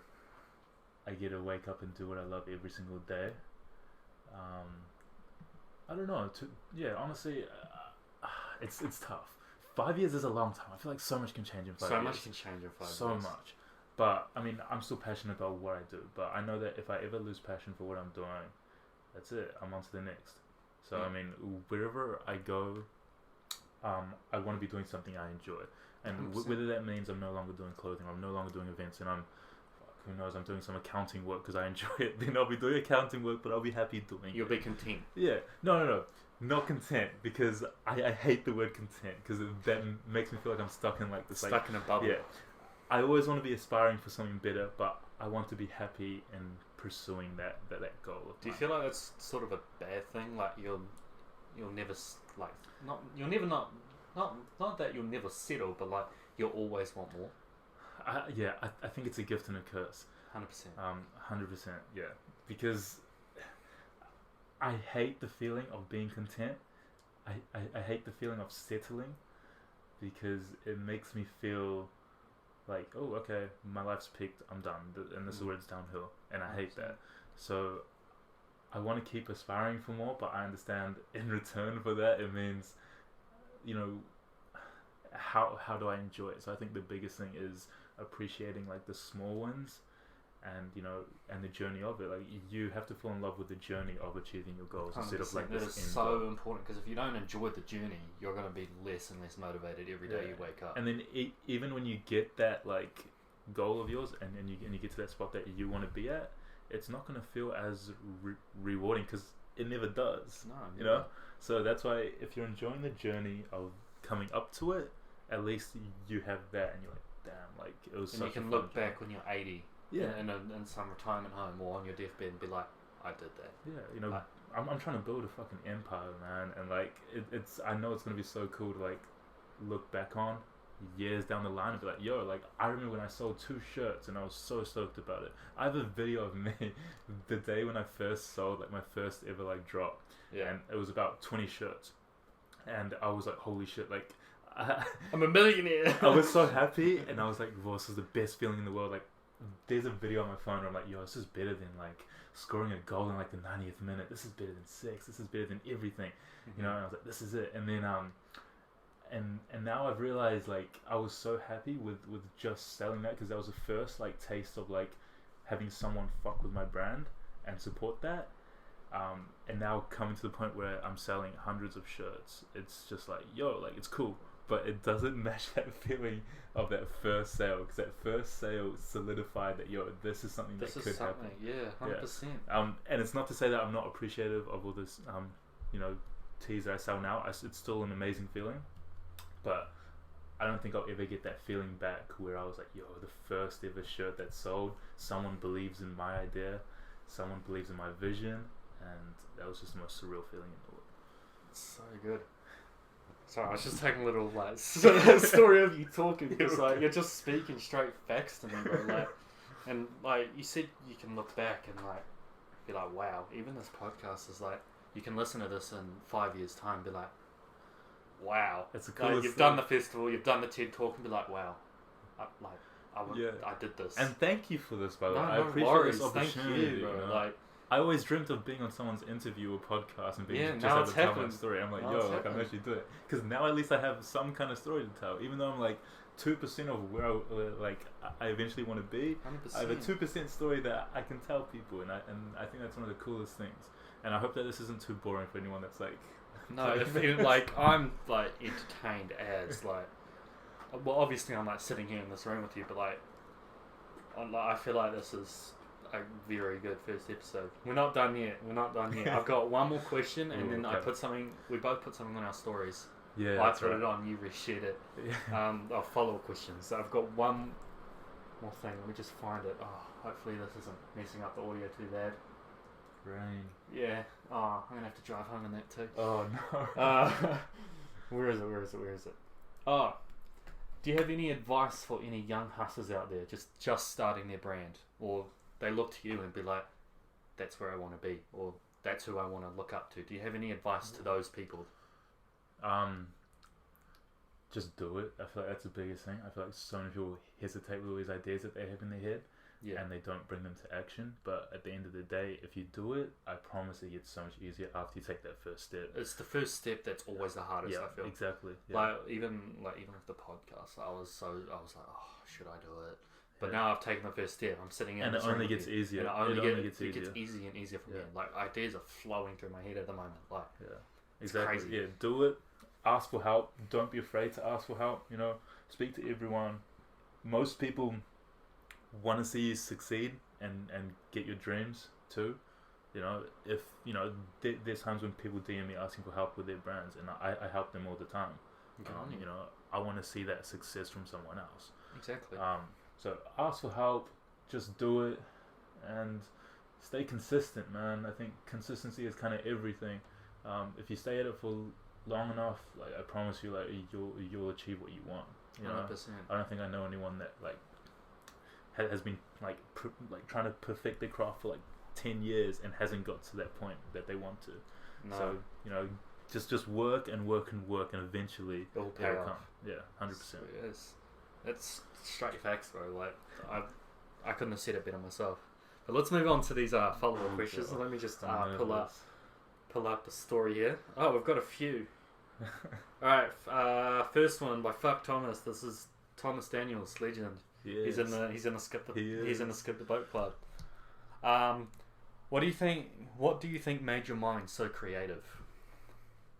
I get to wake up and do what I love every single day. I don't know. Honestly, it's tough. 5 years is a long time. I feel like so much can change in 5 years. So much can change in 5 years. So much. But, I mean, I'm still passionate about what I do. But I know that if I ever lose passion for what I'm doing, that's it. I'm on to the next. So, I mean, wherever I go, I want to be doing something I enjoy. And 100%. whether that means I'm no longer doing clothing, or I'm no longer doing events, and who knows, I'm doing some accounting work because I enjoy it. Then I'll be doing accounting work, but I'll be happy doing You'll it. be content. Yeah. No. Not content, because I hate the word content, because that makes me feel like I'm stuck in like this. Stuck in a bubble. Yeah. I always want to be aspiring for something better, but I want to be happy in pursuing that goal of Do you mine. feel like that's sort of a bad thing? Like you'll never not that you'll never settle, but like you'll always want more. I think it's a gift and a curse. 100%. 100%. Yeah, because I hate the feeling of being content. I hate the feeling of settling, because it makes me feel like, oh, okay, my life's peaked, I'm done, and this is where it's downhill, and I hate that. So I want to keep aspiring for more, but I understand in return for that it means, how do I enjoy it? So I think the biggest thing is appreciating like the small ones, and and the journey of it. Like you have to fall in love with the journey of achieving your goals instead of like That this is end so goal. important, because if you don't enjoy the journey, you're going to be less and less motivated every day you wake up. And then even when you get that like goal of yours, and you get to that spot that you want to be at, it's not going to feel as rewarding, because it never does. No, So that's why if you're enjoying the journey of coming up to it, at least you have that, and you're like, damn, like it was. And such you can a look fun back when you're 80, in some retirement home or on your deathbed and be like, I did that. Yeah, I'm trying to build a fucking empire, man, and like it's I know it's gonna be so cool to like look back on years down the line and be like, yo, like I remember when I sold 2 shirts and I was so stoked about it. I have a video of me the day when I first sold like my first ever like drop, and it was about 20 shirts, and I was like, holy shit, like I'm a millionaire. I was so happy, and I was like, well, this is the best feeling in the world. Like there's a video on my phone where I'm like, yo, this is better than like scoring a goal in like the 90th minute. This is better than 6. This is better than everything. And I was like, this is it. And then and now I've realized like I was so happy with just selling that, because that was the first like taste of like having someone fuck with my brand and support that. And now coming to the point where I'm selling hundreds of shirts, it's just like, yo, like it's cool, but it doesn't match that feeling of that first sale, because that first sale solidified that, yo, this is something that could happen. Yeah, 100%. And it's not to say that I'm not appreciative of all this, teas that I sell now. It's still an amazing feeling, but I don't think I'll ever get that feeling back where I was like, yo, the first ever shirt that sold, someone believes in my idea, someone believes in my vision, and that was just the most surreal feeling in the world. So good. Sorry, I was just taking a little like story of you talking, because like you're just speaking straight facts to me, bro. Like, and like you said, you can look back and like be like, wow, even this podcast is like, you can listen to this in 5 years' time, and be like, wow, It's the coolest like, you've thing. done the festival, you've done the TED talk, and be like, wow, I did this. And thank you for this, by the way. I no appreciate worries. this Thank opportunity. you, bro. You know? Like, I always dreamt of being on someone's interview or podcast and being Yeah, just now able it's to tell my happened. story. I'm like, Now yo, it's like I'm happened. actually doing it, because now at least I have some kind of story to tell. Even though I'm like 2% of where I eventually want to be, 100%. I have a 2% story that I can tell people, and I think that's one of the coolest things. And I hope that this isn't too boring for anyone that's like. No, if you, like I'm like entertained as like, well, obviously I'm like sitting here in this room with you, but like, I feel like this is a very good first episode. We're not done yet. I've got one more question, and then okay. we both put something on our stories. Yeah, I that's put right. it on, you reshared it. Yeah. Our follow questions. So I've got one more thing. Let me just find it. Oh, hopefully this isn't messing up the audio too bad. Rain. Yeah. Oh, I'm gonna have to drive home in that too. Oh no. Where is it? Oh, do you have any advice for any young hustlers out there just starting their brand, or they look to you and be like, that's where I want to be, or that's who I want to look up to? Do you have any advice to those people? Just do it. I feel like that's the biggest thing. I feel like so many people hesitate with all these ideas that they have in their head, and they don't bring them to action. But at the end of the day, if you do it, I promise it gets so much easier after you take that first step. It's the first step that's always the hardest. Yeah, I feel exactly. Yeah. like even with the podcast, I was like, oh, should I do it? But now I've taken the first step. I'm sitting in and this it room only with gets you, easier. and It gets it easier. gets easier and easier from Yeah. here. Like ideas are flowing through my head at the moment. Like Exactly. crazy. Yeah, do it. Ask for help. Don't be afraid to ask for help. speak to everyone. Most people want to see you succeed and get your dreams too. You know, if you know, there's times when people DM me asking for help with their brands, and I help them all the time. You know, I want to see that success from someone else. Exactly. So ask for help, just do it, and stay consistent, man. I think consistency is kind of everything. If you stay at it for long enough, like I promise you, like you'll achieve what you want. You know, 100%. I don't think I know anyone that like has been like trying to perfect their craft for like 10 years and hasn't got to that point that they want to. No. So you know, just work and work and work, and eventually It'll pay off. come. Yeah, 100%. It's straight facts, bro. Like I couldn't have said it better myself. But let's move on to these follow-up questions. God. Let me just I'm pull nervous. up the story here. Oh, we've got a few. All right, first one by Fuck Thomas. This is Thomas Daniels, legend. Yes. He's in the Skip the He he's in the is. Skip the Boat Club. What do you think made your mind so creative?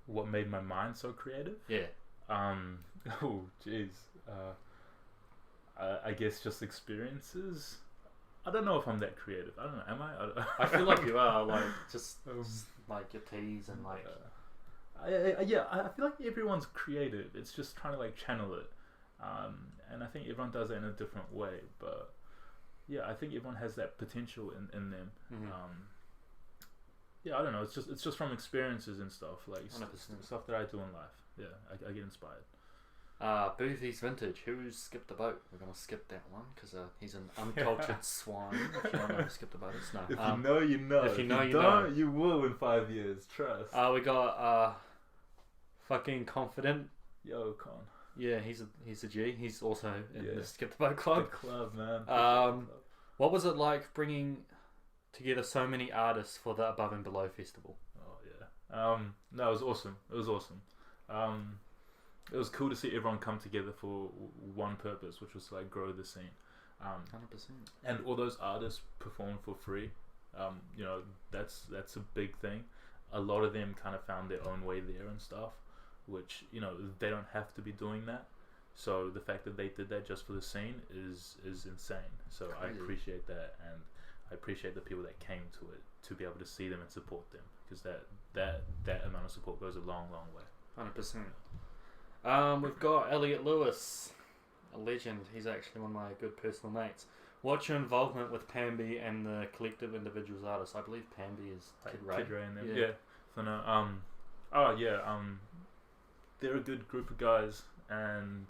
What made my mind so creative? Yeah. Oh, jeez. I guess just experiences. I don't know if I'm that creative. I don't know. Am I? I feel like you are, like just like your teas and like. I feel like everyone's creative. It's just trying to like channel it, and I think everyone does it in a different way. But yeah, I think everyone has that potential in them. Mhm. Yeah, I don't know. It's just from experiences and stuff like 100%. stuff that I do in life. Yeah, I get inspired. Boothie's Vintage. Who's Skip the Boat? We're gonna skip that one because he's an uncultured swine. If you don't know who Skip the Boat is, no. If you know, you know. If you know, you don't, know. you will in 5 years. Trust. We got fucking Confident. Yo, Con. Yeah, he's a G. He's also in Yeah. the Skip the Boat Club. The club, man. What was it like bringing together so many artists for the Above and Below festival? Oh yeah. No, it was awesome. It was awesome. It was cool to see everyone come together for one purpose, which was to like grow the scene. 100%. And all those artists performed for free. You know, that's a big thing. A lot of them kind of found their own way there and stuff, which, you know, they don't have to be doing that. So the fact that they did that just for the scene is insane. So I Crazy. appreciate that, and I appreciate the people that came to it to be able to see them and support them, because that amount of support goes a long way. 100%. We've got Elliot Lewis, a legend. He's actually one of my good personal mates. What's your involvement with Pamby and the collective individuals artists? I believe Pamby is Kid Ray. Kid Ray and them. Yeah. Yeah. So no, they're a good group of guys, and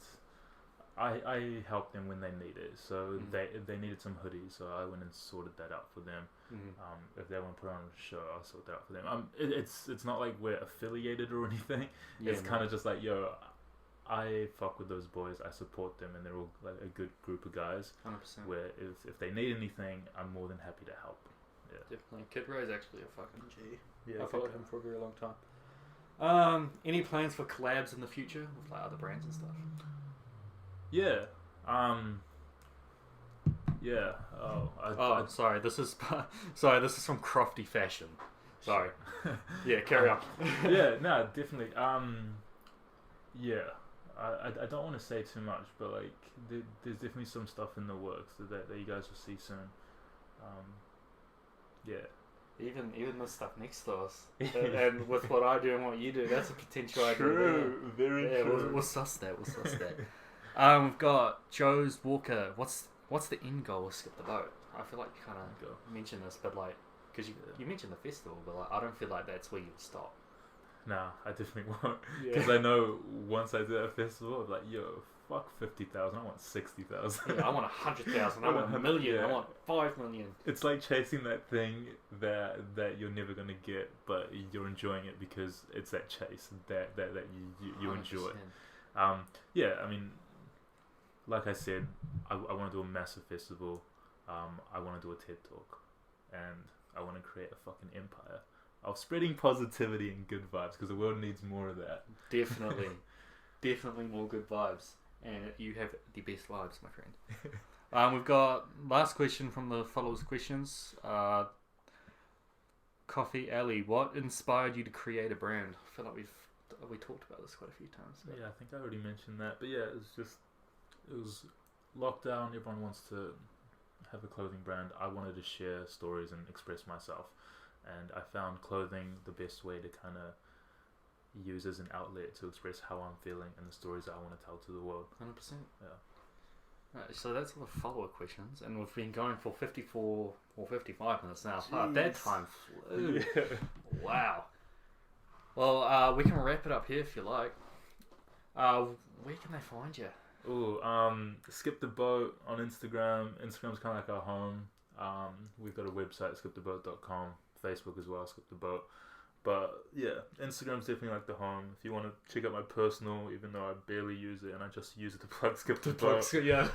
I helped them when they needed. So they needed some hoodies, so I went and sorted that out for them. Mhm. If they want to put on a show, I'll sort that out for them. It's not like we're affiliated or anything. Yeah, It's kind of just like, yo, I fuck with those boys. I support them, and they're all like a good group of guys. 100%. Where if they need anything, I'm more than happy to help. Yeah. Definitely. Kid Ray's actually a fucking G. Yeah. I've followed him for a very long time. Any plans for collabs in the future with like other brands and stuff? Yeah. Yeah. Sorry. This is from Crofty Fashion. Sorry. Yeah. Carry on. Yeah. No. Definitely. Yeah. I don't want to say too much, but like there's definitely some stuff in the works that you guys will see soon. Yeah. Even the stuff next to us, and with what I do and what you do, that's a potential idea. True. Very Yeah, true. we'll suss that. We've got Joe's Walker. What's the end goal of Skip the Boat? I feel like you kind of mentioned this, but like, because you mentioned the festival, but like, I don't feel like that's where you would stop. Nah, I definitely won't. Yeah. Because I know once I do a festival, I'm like, yo, fuck 50,000. I want 60,000. Yeah, I want 100,000. I want 1 million. Yeah. I want 5 million. It's like chasing that thing that you're never gonna get, but you're enjoying it because it's that chase that you enjoy. 100%. Yeah, I mean, like I said, I want to do a massive festival. I want to do a TED talk, and I want to create a fucking empire of spreading positivity and good vibes, because the world needs more of that. Definitely. Definitely more good vibes. And you have the best vibes, my friend. We've got last question from the followers' questions. Coffee Alley, what inspired you to create a brand? I feel like we talked about this quite a few times. Yeah, I think I already mentioned that, but yeah, it's just it was lockdown. Everyone wants to have a clothing brand. I wanted to share stories and express myself, and I found clothing the best way to kind of use as an outlet to express how I'm feeling and the stories that I want to tell to the world. 100%. Yeah. Right, so that's all the follow-up questions, and we've been going for 54 or 55 minutes now. Fuck, that time flew. Yeah. Wow. Well, we can wrap it up here if you like. Where can they find you? Ooh, Skip the Boat on Instagram. Instagram's kind of like our home. We've got a website, skiptheboat.com. Facebook as well, Skip the Boat. But yeah, Instagram's definitely like the home. If you want to check out my personal, even though I barely use it and I just use it to plug Skip the Boat. Yeah.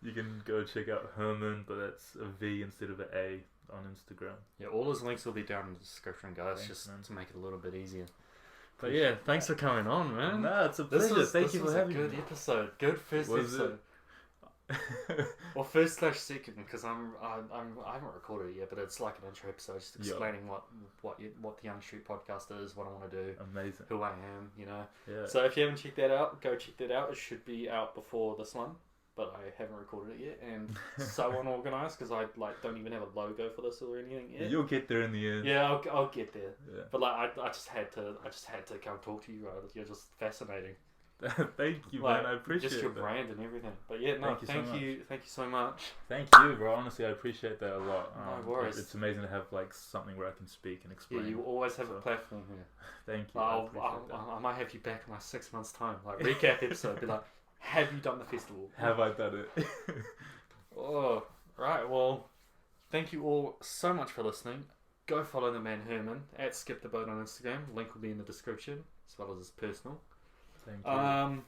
You can go check out Herman, but that's a V instead of an A on Instagram. Yeah, all those links will be down in the description, guys, Thanks, just man. to make it a little bit easier. But yeah, thanks for coming on, man. No, it's a pleasure. Thank you for having me. Good episode. Good first Was episode. Well, first/second, because I haven't recorded it yet, but it's like an intro episode, just explaining what the Young Street podcast is, what I want to do, Amazing. who I am, you know. Yeah. So if you haven't checked that out, go check that out. It should be out before this one, but I haven't recorded it yet, and so unorganized because I don't even have a logo for this or anything yet. You'll get there in the end. Yeah, I'll get there. Yeah. But I just had to come talk to you, right? You're just fascinating. Thank you, man. I appreciate just your that. brand and everything. But yeah, no, thank you so much. Thank you, bro. Honestly, I appreciate that a lot. No worries. It's amazing to have like something where I can speak and explain. Yeah, you always have a platform here. Thank you. I might have you back in like 6 months' time, like recap episode. Be like, have you done the festival? Have I done it? Oh, right. Well, thank you all so much for listening. Go follow the man Herman at Skip the Boat on Instagram. Link will be in the description as well as his personal. Thank you.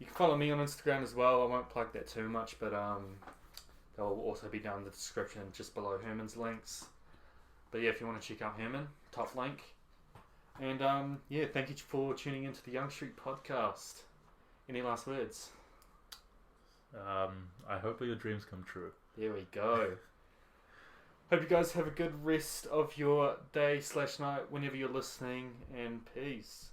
You can follow me on Instagram as well. I won't plug that too much, but they'll also be down in the description just below Herman's links. But yeah, if you want to check out Herman, top link. And yeah, thank you for tuning into the Young Street podcast. Any last words? I hope all your dreams come true. There we go. Hope you guys have a good rest of your day/night whenever you're listening, and peace.